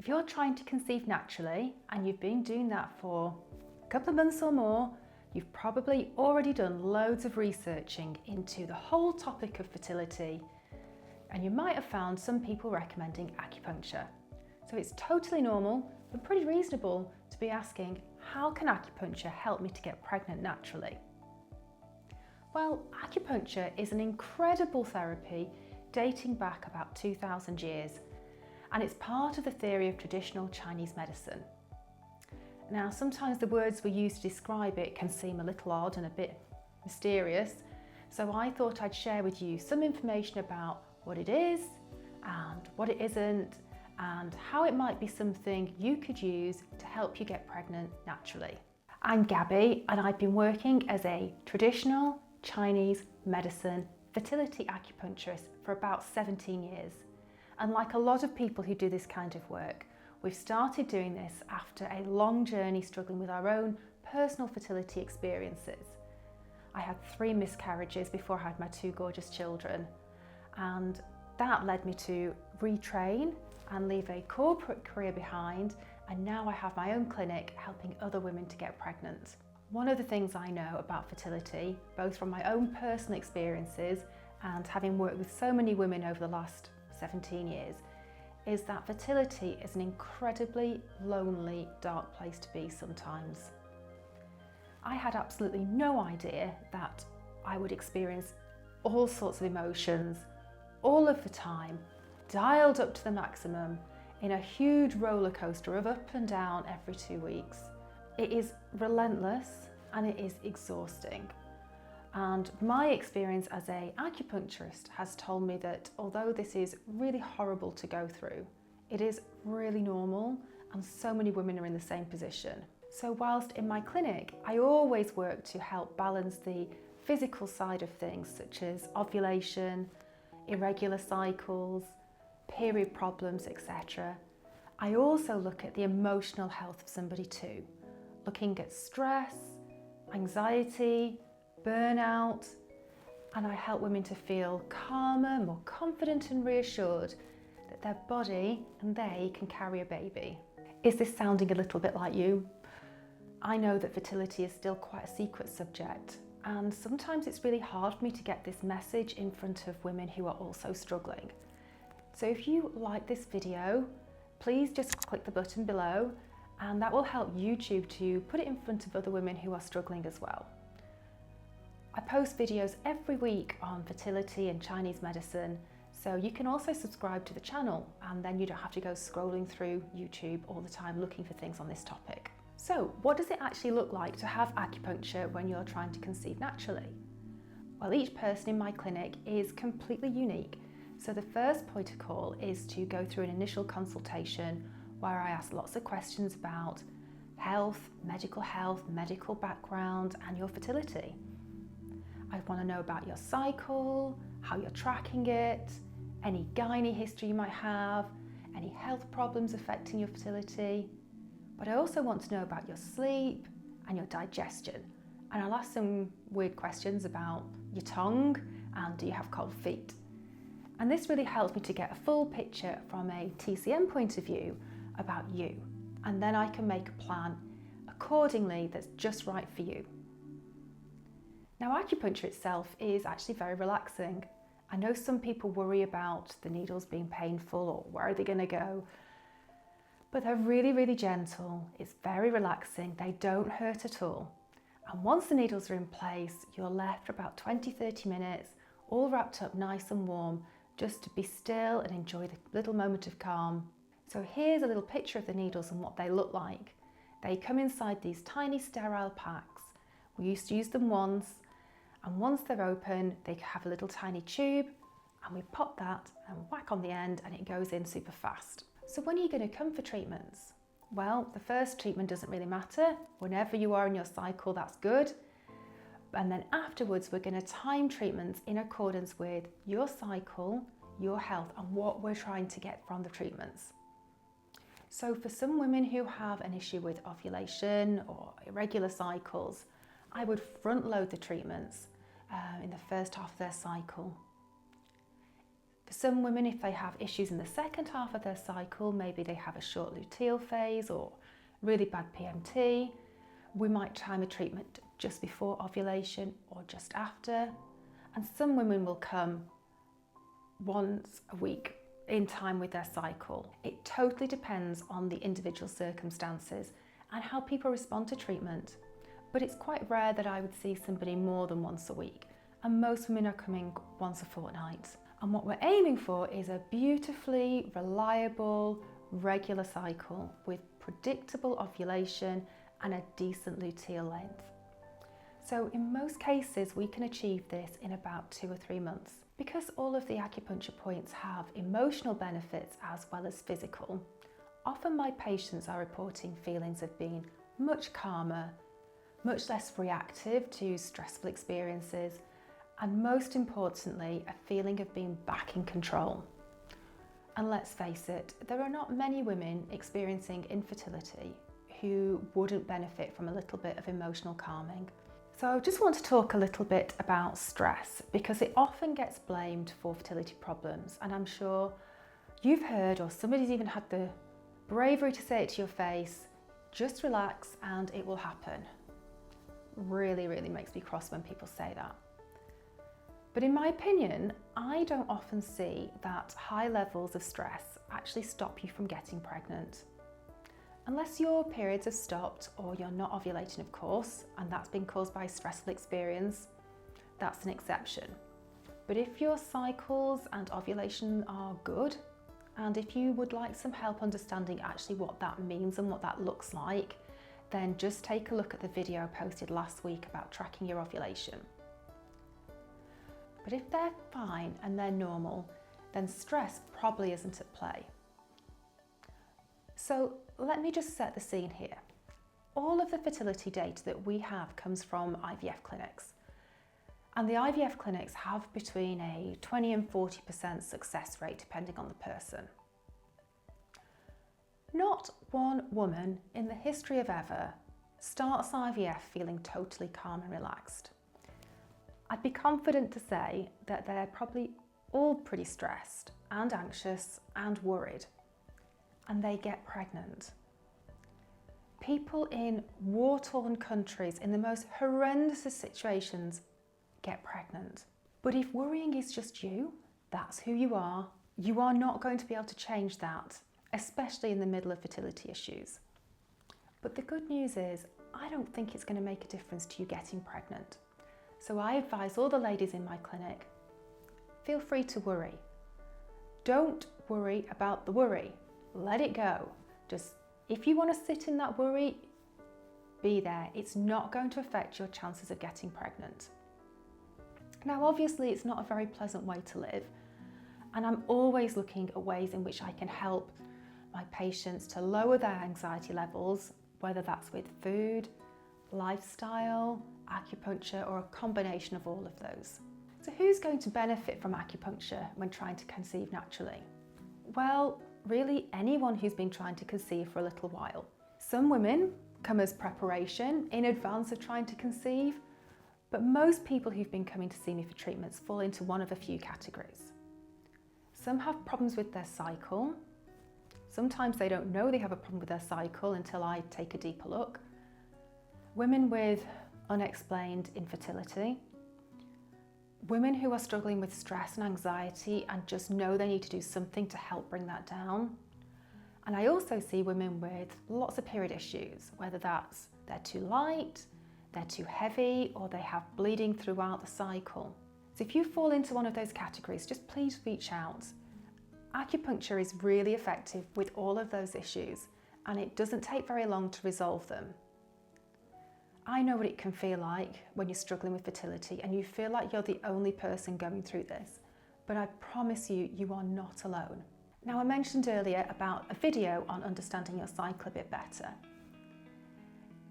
If you're trying to conceive naturally and you've been doing that for a couple of months or more, you've probably already done loads of researching into the whole topic of fertility, and you might have found some people recommending acupuncture. So it's totally normal and pretty reasonable to be asking, how can acupuncture help me to get pregnant naturally? Well, acupuncture is an incredible therapy dating back about 2,000 years, and it's part of the theory of traditional Chinese medicine. Now, sometimes the words we use to describe it can seem a little odd and a bit mysterious, so I thought I'd share with you some information about what it is and what it isn't, and how it might be something you could use to help you get pregnant naturally. I'm Gabby, and I've been working as a traditional Chinese medicine fertility acupuncturist for about 17 years. And like a lot of people who do this kind of work, we've started doing this after a long journey struggling with our own personal fertility experiences. I had 3 miscarriages before I had my 2 gorgeous children, and that led me to retrain and leave a corporate career behind, and now I have my own clinic helping other women to get pregnant. One of the things I know about fertility, both from my own personal experiences and having worked with so many women over the last 17 years, is that fertility is an incredibly lonely, dark place to be sometimes. I had absolutely no idea that I would experience all sorts of emotions all of the time, dialed up to the maximum in a huge roller coaster of up and down every 2 weeks. It is relentless and it is exhausting. And my experience as an acupuncturist has told me that although this is really horrible to go through, it is really normal, and so many women are in the same position. So whilst in my clinic, I always work to help balance the physical side of things, such as ovulation, irregular cycles, period problems, etc. I also look at the emotional health of somebody too, looking at stress, anxiety, burnout, and I help women to feel calmer, more confident and reassured that their body and they can carry a baby. Is this sounding a little bit like you? I know that fertility is still quite a secret subject, and sometimes it's really hard for me to get this message in front of women who are also struggling. So if you like this video, please just click the button below, and that will help YouTube to put it in front of other women who are struggling as well. I post videos every week on fertility and Chinese medicine, so you can also subscribe to the channel, and then you don't have to go scrolling through YouTube all the time looking for things on this topic. So what does it actually look like to have acupuncture when you're trying to conceive naturally? Well, each person in my clinic is completely unique. So the first protocol is to go through an initial consultation where I ask lots of questions about health, medical background, and your fertility. I want to know about your cycle, how you're tracking it, any gynae history you might have, any health problems affecting your fertility. But I also want to know about your sleep and your digestion. And I'll ask some weird questions about your tongue and do you have cold feet. And this really helps me to get a full picture from a TCM point of view about you. And then I can make a plan accordingly that's just right for you. Now, acupuncture itself is actually very relaxing. I know some people worry about the needles being painful or where are they going to go, but they're really, really gentle. It's very relaxing. They don't hurt at all. And once the needles are in place, you're left for about 20-30 minutes, all wrapped up nice and warm, just to be still and enjoy the little moment of calm. So here's a little picture of the needles and what they look like. They come inside these tiny sterile packs. We used to use them once, and once they're open, they have a little tiny tube, and we pop that and whack on the end, and it goes in super fast. So when are you going to come for treatments? Well, the first treatment doesn't really matter. Whenever you are in your cycle, that's good. And then afterwards, we're going to time treatments in accordance with your cycle, your health, and what we're trying to get from the treatments. So for some women who have an issue with ovulation or irregular cycles, I would front load the treatments in the first half of their cycle. For For some women, if they have issues in the second half of their cycle, maybe they have a short luteal phase or really bad PMT, we might time a treatment just before ovulation or just after. And some women will come once a week in time with their cycle. It totally depends on the individual circumstances and how people respond to treatment. But it's quite rare that I would see somebody more than once a week, and most women are coming once a fortnight. And what we're aiming for is a beautifully reliable, regular cycle with predictable ovulation and a decent luteal length. So in most cases, we can achieve this in about 2 or 3 months. Because all of the acupuncture points have emotional benefits as well as physical, often my patients are reporting feelings of being much calmer, much less reactive to stressful experiences, and most importantly, a feeling of being back in control. And let's face it, there are not many women experiencing infertility who wouldn't benefit from a little bit of emotional calming. So I just want to talk a little bit about stress, because it often gets blamed for fertility problems, and I'm sure you've heard, or somebody's even had the bravery to say it to your face, just relax and it will happen. Really, really makes me cross when people say that. But in my opinion, I don't often see that high levels of stress actually stop you from getting pregnant. Unless your periods have stopped or you're not ovulating, of course, and that's been caused by a stressful experience, that's an exception. But if your cycles and ovulation are good, and if you would like some help understanding actually what that means and what that looks like, then just take a look at the video I posted last week about tracking your ovulation. But if they're fine and they're normal, then stress probably isn't at play. So let me just set the scene here. All of the fertility data that we have comes from IVF clinics. And the IVF clinics have between a 20 and 40% success rate depending on the person. Not one woman in the history of ever starts IVF feeling totally calm and relaxed. I'd be confident to say that they're probably all pretty stressed and anxious and worried, and they get pregnant. People in war-torn countries in the most horrendous of situations get pregnant. But if worrying is just you, that's who you are not going to be able to change that, especially in the middle of fertility issues. But the good news is, I don't think it's going to make a difference to you getting pregnant. So I advise all the ladies in my clinic, feel free to worry. Don't worry about the worry. Let it go. Just, if you want to sit in that worry, be there. It's not going to affect your chances of getting pregnant. Now, obviously, it's not a very pleasant way to live, and I'm always looking at ways in which I can help my patients to lower their anxiety levels, whether that's with food, lifestyle, acupuncture, or a combination of all of those. So who's going to benefit from acupuncture when trying to conceive naturally? Well, really anyone who's been trying to conceive for a little while. Some women come as preparation in advance of trying to conceive, but most people who've been coming to see me for treatments fall into one of a few categories. Some have problems with their cycle. Sometimes they don't know they have a problem with their cycle until I take a deeper look. Women with unexplained infertility. Women who are struggling with stress and anxiety and just know they need to do something to help bring that down. And I also see women with lots of period issues, whether that's they're too light, they're too heavy, or they have bleeding throughout the cycle. So if you fall into one of those categories, just please reach out. Acupuncture is really effective with all of those issues, and it doesn't take very long to resolve them. I know what it can feel like when you're struggling with fertility and you feel like you're the only person going through this, but I promise you, you are not alone. Now, I mentioned earlier about a video on understanding your cycle a bit better.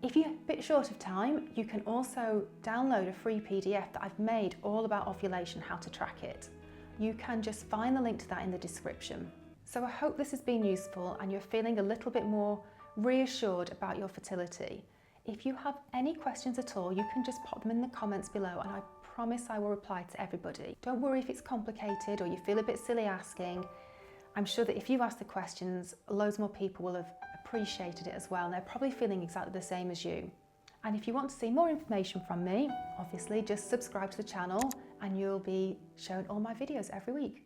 If you're a bit short of time, you can also download a free PDF that I've made all about ovulation, how to track it. You can just find the link to that in the description. So I hope this has been useful and you're feeling a little bit more reassured about your fertility. If you have any questions at all, you can just pop them in the comments below, and I promise I will reply to everybody. Don't worry if it's complicated or you feel a bit silly asking. I'm sure that if you've asked the questions, loads more people will have appreciated it as well, and they're probably feeling exactly the same as you. And if you want to see more information from me, obviously just subscribe to the channel and you'll be shown all my videos every week.